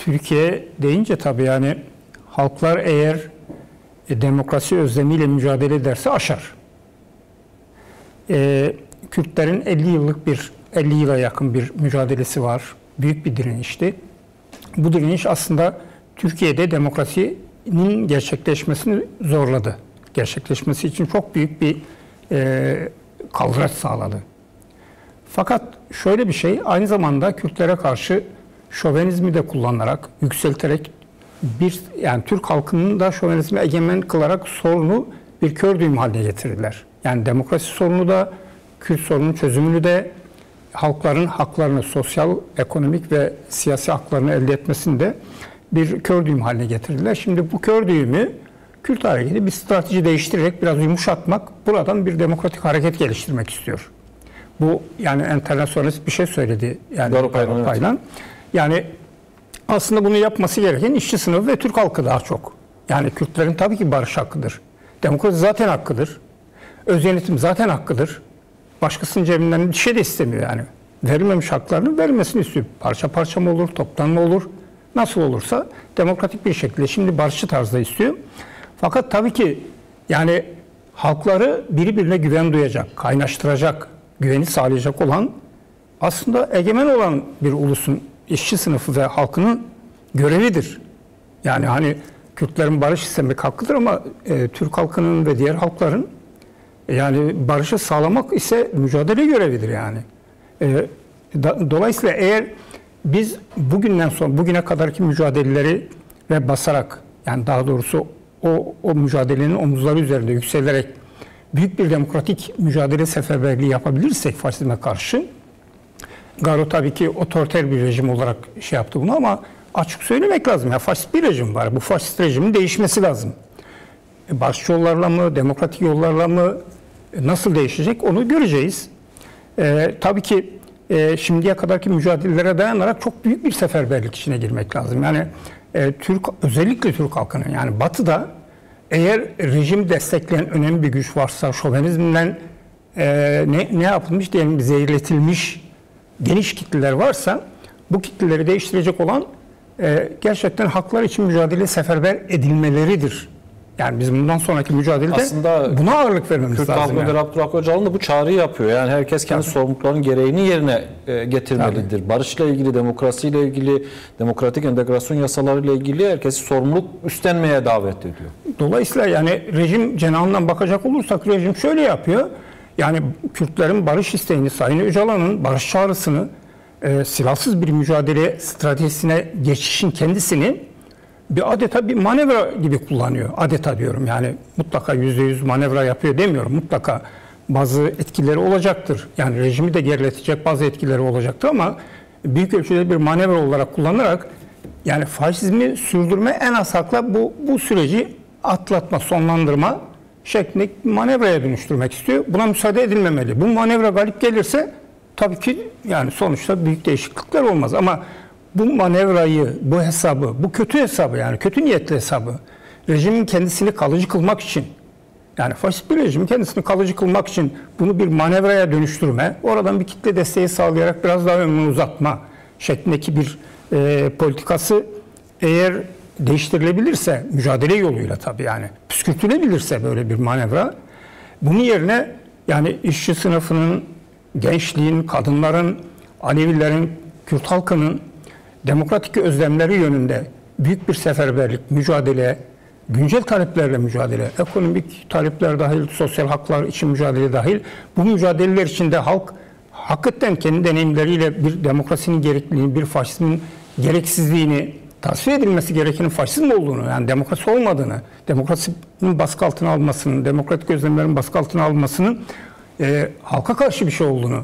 Türkiye deyince tabii yani halklar eğer demokrasi özlemiyle mücadele ederse aşar. Kürtlerin 50 yıla yakın bir mücadelesi var. Büyük bir direnişti. Bu direniş aslında Türkiye'de demokrasinin gerçekleşmesini zorladı. Gerçekleşmesi için çok büyük bir kaldıraç sağladı. Fakat şöyle bir şey, aynı zamanda Kürtlere karşı şovenizmi de kullanarak, yükselterek yani Türk halkının da şovenizmi egemen kılarak sorunu bir kör düğüm haline getirdiler. Yani demokrasi sorunu da, Kürt sorunun çözümünü de, halkların haklarını, sosyal, ekonomik ve siyasi haklarını elde etmesini de bir kör düğüm haline getirdiler. Şimdi bu kör düğümü Kürt hareketi bir strateji değiştirerek biraz yumuşatmak, buradan bir demokratik hareket geliştirmek istiyor. Bu yani enternasyonalist bir şey söyledi yani Garopaylan. Yani aslında bunu yapması gereken işçi sınıfı ve Türk halkı daha çok. Yani Kürtlerin tabii ki barış hakkıdır. Demokrasi zaten hakkıdır. Öz yönetim zaten hakkıdır. Başkasının cebinden bir şey de istemiyor yani. Verilmemiş haklarını verilmesini istiyor. Parça parça mı olur, toptan mı olur? Nasıl olursa demokratik bir şekilde şimdi barışçı tarzda istiyor. Fakat tabii ki yani halkları birbirine güven duyacak, kaynaştıracak, güveni sağlayacak olan aslında egemen olan bir ulusun işçi sınıfı ve halkının görevidir. Yani hani Kürtlerin barış istemek hakkıdır ama Türk halkının ve diğer halkların yani barışı sağlamak ise mücadele görevidir yani. Dolayısıyla eğer biz bugünden sonra bugüne kadarki mücadeleleri ve basarak yani daha doğrusu o mücadelenin omuzları üzerinde yükselerek büyük bir demokratik mücadele seferberliği yapabilirsek faşizme karşı, Garo tabii ki otoriter bir rejim olarak şey yaptı bunu ama açık söylemek lazım. Ya faşist bir rejim var. Bu faşist rejimin değişmesi lazım. Barışçı yollarla mı, demokratik yollarla mı nasıl değişecek onu göreceğiz. Tabii ki şimdiye kadarki mücadelelere dayanarak çok büyük bir seferberlik içine girmek lazım. Yani özellikle Türk halkının yani Batı'da eğer rejim destekleyen önemli bir güç varsa şovenizmden ne yapılmış diyelim zehirletilmiş geniş kitleler varsa bu kitleleri değiştirecek olan gerçekten haklar için mücadele seferber edilmeleridir. Yani biz bundan sonraki mücadelede aslında buna ağırlık vermemiz lazım. Kürt Halk Önderi Abdülhak Öcalan da bu çağrıyı yapıyor. Yani herkes kendi sorumluluklarının gereğini yerine getirmelidir. Tabii. Barışla ilgili, demokrasiyle ilgili, demokratik entegrasyon yasalarıyla ilgili herkesi sorumluluk üstlenmeye davet ediyor. Dolayısıyla yani rejim cenahından bakacak olursak rejim şöyle yapıyor. Yani Kürtlerin barış isteğini, Sayın Öcalan'ın barış çağrısını, silahsız bir mücadele stratejisine geçişin kendisini adeta bir manevra gibi kullanıyor. Adeta diyorum yani mutlaka %100 manevra yapıyor demiyorum. Mutlaka bazı etkileri olacaktır. Yani rejimi de geriletecek bazı etkileri olacaktır ama büyük ölçüde bir manevra olarak kullanarak yani faşizmi sürdürme en az hakla bu süreci atlatma, sonlandırma şeklinde manevraya dönüştürmek istiyor. Buna müsaade edilmemeli. Bu manevra galip gelirse tabii ki yani sonuçta büyük değişiklikler olmaz ama bu manevrayı, bu hesabı, bu kötü hesabı yani kötü niyetli hesabı rejimin kendisini kalıcı kılmak için yani faşist bir rejimin kendisini kalıcı kılmak için bunu bir manevraya dönüştürme, oradan bir kitle desteği sağlayarak biraz daha ömrünü uzatma şeklindeki bir politikası eğer değiştirilebilirse, mücadele yoluyla tabii yani püskürtülebilirse böyle bir manevra, bunun yerine yani işçi sınıfının, gençliğin, kadınların, Alevilerin, Kürt halkının demokratik özlemleri yönünde büyük bir seferberlik, mücadele, güncel taleplerle mücadele, ekonomik talepler dahil, sosyal haklar için mücadele dahil, bu mücadeleler içinde halk hakikaten kendi deneyimleriyle bir demokrasinin gerekliliğini, bir faşizmin gereksizliğini, tasfiye edilmesi gerekenin faşizm olduğunu, yani demokrasi olmadığını, demokrasinin baskı altına almasının, demokratik özlemlerin baskı altına almasının halka karşı bir şey olduğunu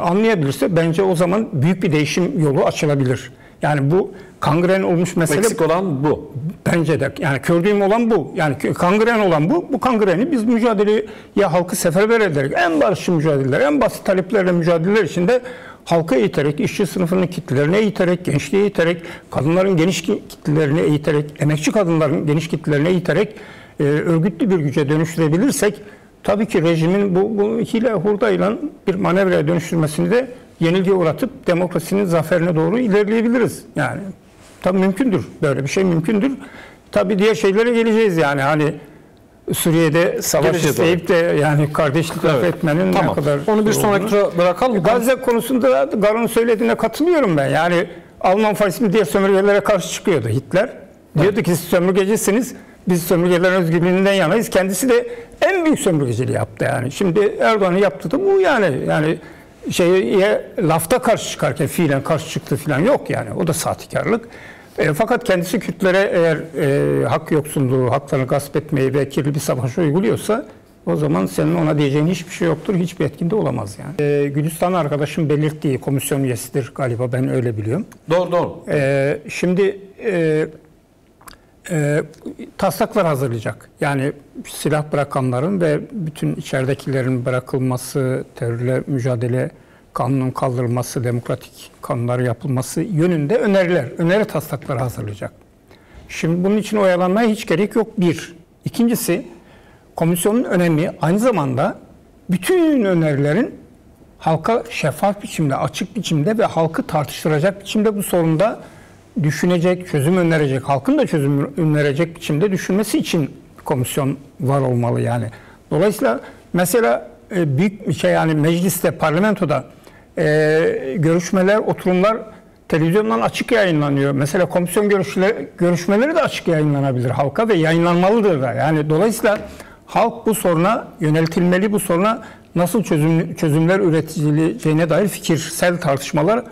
anlayabilirse bence o zaman büyük bir değişim yolu açılabilir. Yani bu kangren olmuş mesele. Eksik olan bu. Bence de. Yani kördüğüm olan bu. Yani kangren olan bu. Bu kangreni biz mücadeleye halkı seferber ederek en barışçı mücadeleler, en basit taleplerle mücadeleler içinde halka eğiterek, işçi sınıfının kitlelerine eğiterek, gençliğe eğiterek, kadınların geniş kitlelerine eğiterek, emekçi kadınların geniş kitlelerine eğiterek örgütlü bir güce dönüştürebilirsek tabii ki rejimin bu hile hurdayla bir manevraya dönüştürmesini de yenilgiye uğratıp demokrasinin zaferine doğru ilerleyebiliriz. Yani Tabii mümkündür. Böyle bir şey mümkündür. Tabii diğer şeylere geleceğiz yani hani Suriye'de savaş isteyip de yani kardeşlik etmenin ne kadar... Onu bir sonraki tura bırakalım. Gazze konusunda Garon'un söylediğine katılıyorum ben. Yani Alman faşizmi diğer sömürgelere karşı çıkıyordu Hitler. Diyordu ki siz sömürgecisiniz, biz sömürgelerin özgürlüğünden yanayız. Kendisi de en büyük sömürgeciliği yaptı yani. Şimdi Erdoğan'ın yaptığı da bu yani. Yani lafta karşı çıkarken fiilen karşı çıktı falan yok yani. O da sahtekarlık. Fakat kendisi Kürtlere eğer hak yoksunluğu, haklarını gasp etmeyi ve kirli bir savaş uyguluyorsa o zaman senin ona diyeceğin hiçbir şey yoktur. Hiçbir etkinde olamaz yani. Gülistan arkadaşım belirttiği komisyon üyesidir galiba, ben öyle biliyorum. Doğru. Şimdi taslaklar hazırlayacak. Yani silah bırakanların ve bütün içeridekilerin bırakılması, terörle mücadele kanunun kaldırılması, demokratik kanunlar yapılması yönünde öneri taslakları hazırlayacak. Şimdi bunun için oyalanmaya hiç gerek yok. Bir. İkincisi, komisyonun önemi aynı zamanda bütün önerilerin halka şeffaf biçimde, açık biçimde ve halkı tartıştıracak biçimde bu sorunda düşünecek, çözüm önerecek, halkın da çözüm önerecek biçimde düşünmesi için komisyon var olmalı yani. Dolayısıyla mesela büyük bir şey yani mecliste, parlamentoda görüşmeler, oturumlar televizyondan açık yayınlanıyor. Mesela komisyon görüşmeleri de açık yayınlanabilir halka ve yayınlanmalıdır da. Yani dolayısıyla halk bu soruna yöneltilmeli, bu soruna nasıl çözümler üretileceğine dair fikirsel tartışmalar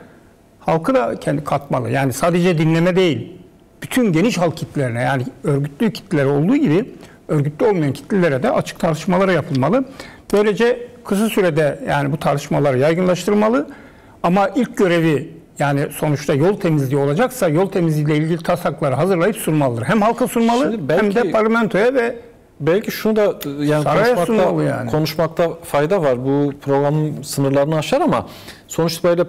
halkı da kendi katmalı. Yani sadece dinleme değil, bütün geniş halk kitlelerine yani örgütlü kitleler olduğu gibi örgütlü olmayan kitlelere de açık tartışmalar yapılmalı. Böylece kısa sürede yani bu tartışmaları yaygınlaştırmalı. Ama ilk görevi yani sonuçta yol temizliği olacaksa yol temizliği ile ilgili taslakları hazırlayıp sunmalıdır. Hem halka sunmalı hem de parlamentoya ve belki şunu da yani konuşmakta fayda var. Bu programın sınırlarını aşar ama sonuçta böyle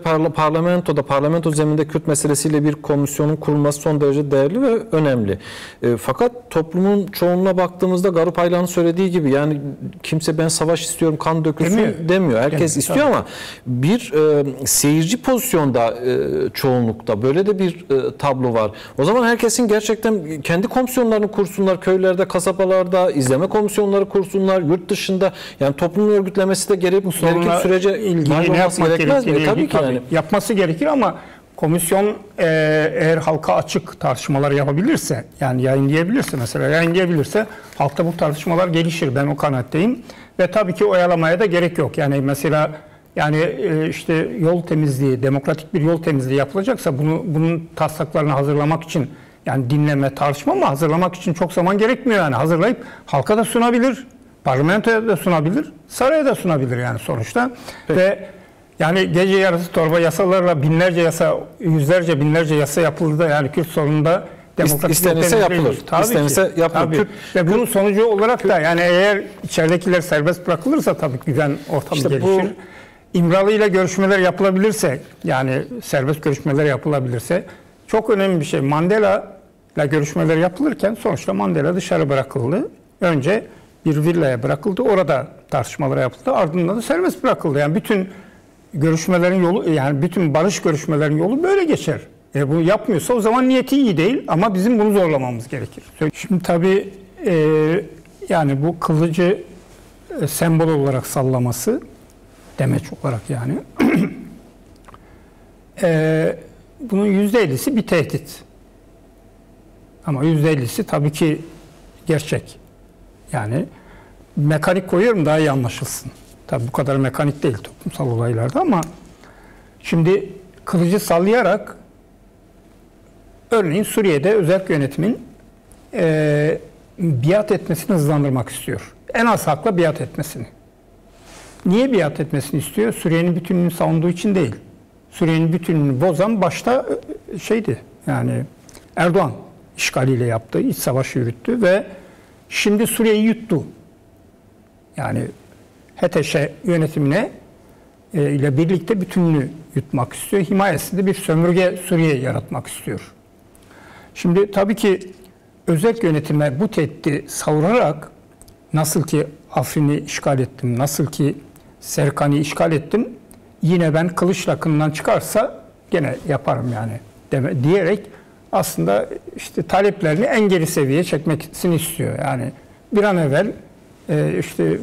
parlamento zeminde Kürt meselesiyle bir komisyonun kurulması son derece değerli ve önemli. Fakat toplumun çoğunluğuna baktığımızda Garup Aylan'ın söylediği gibi yani kimse ben savaş istiyorum, kan dökülsün demiyor. Herkes istiyor ama bir seyirci pozisyonda çoğunlukta böyle de bir tablo var. O zaman herkesin gerçekten kendi komisyonlarını kursunlar, köylerde, kasabalarda, izleme komisyonları kursunlar, yurt dışında yani toplumun örgütlemesi de gerekli sürece ilgili ne yapmak gerekmez mi? Tabii ki yani. Yapması gerekir ama komisyon eğer halka açık tartışmalar yapabilirse yani yayınlayabilirse mesela yayınlayabilirse halkta bu tartışmalar gelişir. Ben o kanaatteyim. Ve tabii ki oyalamaya da gerek yok. Yani mesela yani işte yol temizliği, demokratik bir yol temizliği yapılacaksa bunun taslaklarını hazırlamak için yani dinleme, tartışma ama hazırlamak için çok zaman gerekmiyor yani. Hazırlayıp halka da sunabilir, parlamentoya da sunabilir, saraya da sunabilir yani sonuçta. Peki. Ve yani gece yarısı torba yasalarla binlerce yasa, yüzlerce binlerce yasa yapıldı da yani Kürt sorununda demokratik istenirse yapılır. İstenirse yapılır. Ve bunun sonucu olarak da yani eğer içeridekiler serbest bırakılırsa tabii güven ortamı işte gelişir. İmralı ile görüşmeler yapılabilirse yani serbest görüşmeler yapılabilirse çok önemli bir şey. Mandela ile görüşmeler yapılırken sonuçta Mandela dışarı bırakıldı. Önce bir villaya bırakıldı. Orada tartışmalar yapıldı. Ardından da serbest bırakıldı. Yani bütün görüşmelerin yolu yani bütün barış görüşmelerin yolu böyle geçer. Bunu yapmıyorsa o zaman niyeti iyi değil ama bizim bunu zorlamamız gerekir. Şimdi tabii yani bu kılıcı sembol olarak sallaması demeç olarak yani bunun %50'si bir tehdit. Ama %50'si tabii ki gerçek. Yani mekanik koyuyorum daha iyi anlaşılsın. Tabii bu kadar mekanik değil toplumsal olaylarda ama şimdi kılıcı sallayarak örneğin Suriye'de özerk yönetimin biat etmesini hızlandırmak istiyor. En az hakla biat etmesini. Niye biat etmesini istiyor? Suriye'nin bütünlüğünü savunduğu için değil. Suriye'nin bütünlüğünü bozan başta şeydi yani Erdoğan işgaliyle yaptığı iç savaşı yürüttü ve şimdi Suriye'yi yuttu. Yani HTŞ yönetimine ile birlikte bütünlüğü yutmak istiyor. Himayesinde bir sömürge Suriye yaratmak istiyor. Şimdi tabii ki özerk yönetime bu tehdidi savurarak nasıl ki Afrin'i işgal ettim, nasıl ki Serkan'ı işgal ettim, yine ben kılıçla kınından çıkarsa gene yaparım yani diyerek aslında işte taleplerini en geri seviyeye çekmesini istiyor. Yani bir an evvel işte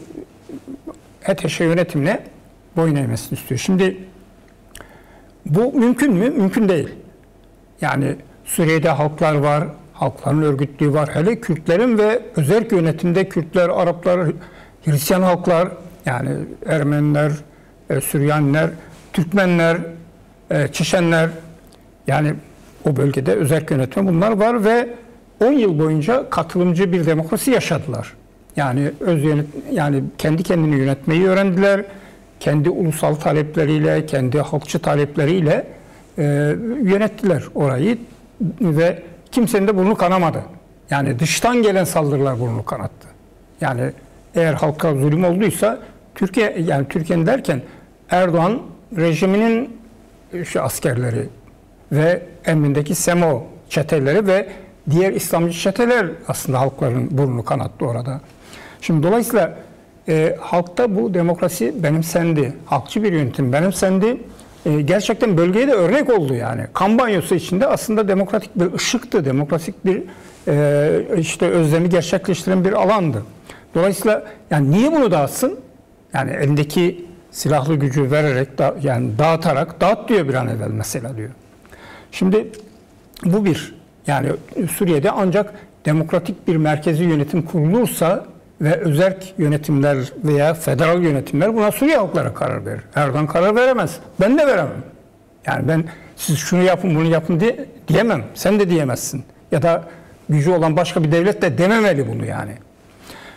HTŞ yönetimine boyun eğmesini istiyor. Şimdi bu mümkün mü? Mümkün değil. Yani Suriye'de halklar var, halkların örgütlüğü var. Hele Kürtlerin ve özerk yönetimde Kürtler, Araplar, Hristiyan halklar, yani Ermeniler, Süryaniler, Türkmenler, Çeçenler, yani o bölgede özerk yönetim bunlar var ve 10 yıl boyunca katılımcı bir demokrasi yaşadılar. Yani yani kendi kendini yönetmeyi öğrendiler. Kendi ulusal talepleriyle, kendi halkçı talepleriyle yönettiler orayı ve kimsenin de burnu kanamadı. Yani dıştan gelen saldırılar burnunu kanattı. Yani eğer halka zulüm olduysa yani Türkiye'nin derken Erdoğan rejiminin askerleri ve emrindeki SEMO çeteleri ve diğer İslamcı çeteler aslında halkların burnunu kanattı orada. Şimdi dolayısıyla halkta bu demokrasi benimsendi. Halkçı bir yönetim benimsendi. Gerçekten bölgeye de örnek oldu yani. Kan banyosu içinde aslında demokratik bir ışıktı. Demokratik bir işte özlemi gerçekleştiren bir alandı. Dolayısıyla yani niye bunu dağıtsın? Yani elindeki silahlı gücü vererek yani dağıtarak dağıt diyor bir an evvel mesela diyor. Şimdi bu bir. Yani Suriye'de ancak demokratik bir merkezi yönetim kurulursa ve özerk yönetimler veya federal yönetimler buna Suriye halklara karar verir. Erdoğan karar veremez. Ben de veremem. Yani ben siz şunu yapın bunu yapın diyemem. Sen de diyemezsin. Ya da gücü olan başka bir devlet de dememeli bunu yani.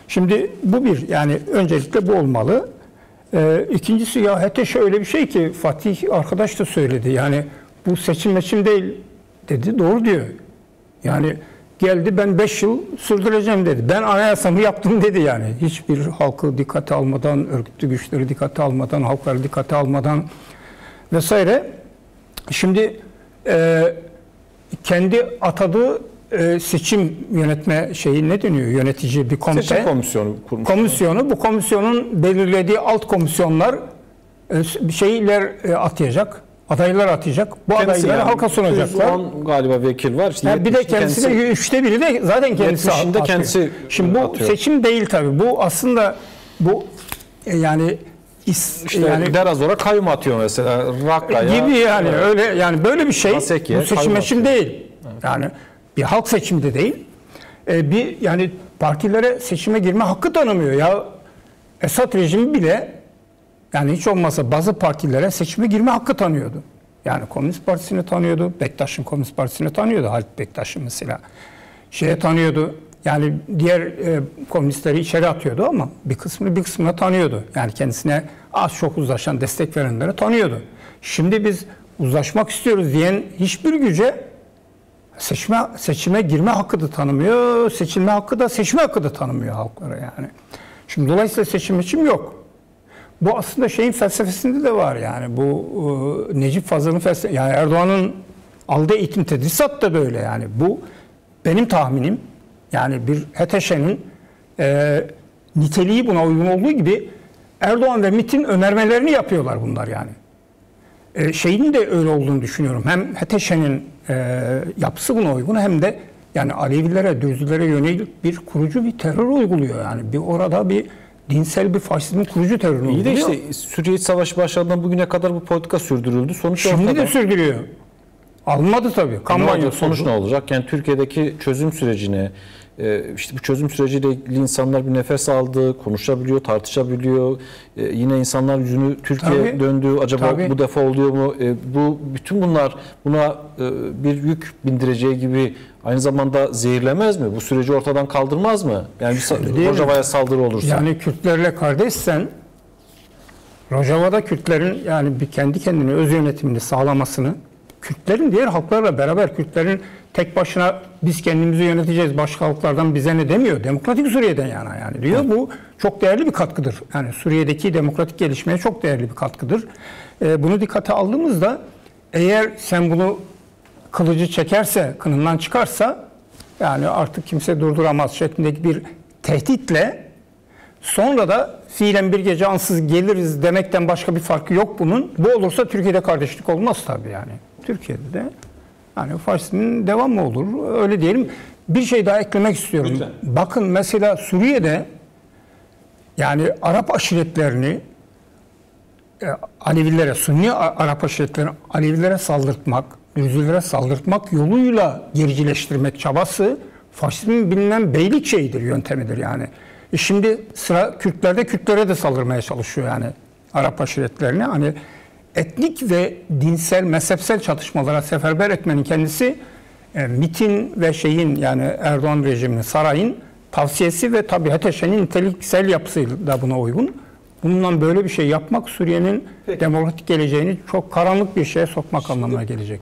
Şimdi bu bir. Yani öncelikle bu olmalı. İkincisi ya HTŞ öyle bir şey ki Fatih arkadaş da söyledi. Yani bu seçim değil dedi. Doğru diyor. Yani geldi ben 5 yıl sürdüreceğim dedi. Ben anayasamı yaptım dedi yani. Hiçbir halkı dikkate almadan, örgütlü güçleri dikkate almadan, halkları dikkate almadan vesaire. Şimdi kendi atadığı seçim yönetme şeyi ne deniyor? Yönetici bir komite. Seçim komisyonu kurmuş. Komisyonu. Bu komisyonun belirlediği alt komisyonlar şeyler atayacak. Adaylar atayacak. Bu kendisi adayları yani, halka sunacaklar. 110 galiba vekil var. İşte Bir de kendisi de 3'te biri de zaten kendisi atıyor. Kendisi şimdi bu atıyor. Seçim değil tabii. Bu aslında bu yani işte yani Derazor'a kayyum atıyor mesela. Rakka'ya gibi yani öyle yani böyle bir şey. Haseki'ye Bu seçim değil. Evet. Yani bir halk seçimi de değil. Bir yani partilere seçime girme hakkı tanımıyor ya. Esad rejimi bile yani hiç olmazsa bazı partilere seçime girme hakkı tanıyordu. Yani Komünist Partisi'ni tanıyordu. Bektaş'ın Komünist Partisi'ni tanıyordu. Halit Bektaş'ın mesela. Tanıyordu. Yani diğer komünistleri içeri atıyordu ama bir kısmını tanıyordu. Yani kendisine az çok uzlaşan, destek verenleri tanıyordu. Şimdi biz uzlaşmak istiyoruz diyen hiçbir güce seçime girme hakkı da tanımıyor. Seçilme hakkı da seçme hakkı da tanımıyor halklara yani. Şimdi dolayısıyla seçim için yok. Bu aslında şeyin felsefesinde de var yani bu Necip Fazıl'ın felsefesi yani Erdoğan'ın aldığı eğitim tedrisat da böyle yani bu benim tahminim yani bir HTŞ'nin niteliği buna uygun olduğu gibi Erdoğan ve MİT'in önermelerini yapıyorlar bunlar yani. Şeyin de öyle olduğunu düşünüyorum. Hem HTŞ'nin yapısı buna uygun hem de yani Alevilere, Dürzülere yönelik bir kurucu bir terör uyguluyor yani. Bir orada bir dinsel bir faşizmin kurucu terörü uyguluyor. İyi de işte Suriye Savaşı başladığından bugüne kadar bu politika sürdürüldü. Sonuç şimdi ortada. de sürdürüyor. Almadı tabii. Sonuç ne olacak? Yani Türkiye'deki çözüm sürecine işte bu çözüm süreciyle ilgili insanlar bir nefes aldı, konuşabiliyor, tartışabiliyor. Yine insanlar yüzünü Türkiye'ye döndü. Acaba bu defa oluyor mu? Bu bütün bunlar buna bir yük bindireceği gibi aynı zamanda zehirlemez mi? Bu süreci ortadan kaldırmaz mı? Yani Rojava'ya saldırı olursa. Yani Kürtlerle kardeşsen Rojava'da Kürtlerin yani bir kendi kendine öz yönetimini sağlamasını Kürtlerin diğer halklarla beraber Kürtlerin tek başına biz kendimizi yöneteceğiz başka halklardan bize ne demiyor. Demokratik Suriye'den yana yani diyor. Evet. Bu çok değerli bir katkıdır. Yani Suriye'deki demokratik gelişmeye çok değerli bir katkıdır. Bunu dikkate aldığımızda eğer sen bunu kılıcı çekerse, kınından çıkarsa yani artık kimse durduramaz şeklindeki bir tehditle sonra da fiilen bir gece ansız geliriz demekten başka bir farkı yok bunun. Bu olursa Türkiye'de kardeşlik olmaz tabii yani. Türkiye'de de Yani faşizmin devamı olur. Öyle diyelim. Bir şey daha eklemek istiyorum. Lütfen. Bakın mesela Suriye'de yani Arap aşiretlerini Alevilere, Sünni Arap aşiretlerini Alevilere saldırtmak, Dürzülere saldırtmak yoluyla gericileştirmek çabası faşizmin bilinen beylik şeyidir, yöntemidir yani. Şimdi sıra Kürtlerde Kürtlere de saldırmaya çalışıyor yani Arap aşiretlerini. Hani etnik ve dinsel, mezhepsel çatışmalara seferber etmenin kendisi MİT'in ve yani Erdoğan rejiminin, sarayın tavsiyesi ve tabii HTŞ'nin niteliksel yapısı da buna uygun. Bundan böyle bir şey yapmak Suriye'nin demokratik geleceğini çok karanlık bir şeye sokmak anlamına gelecek.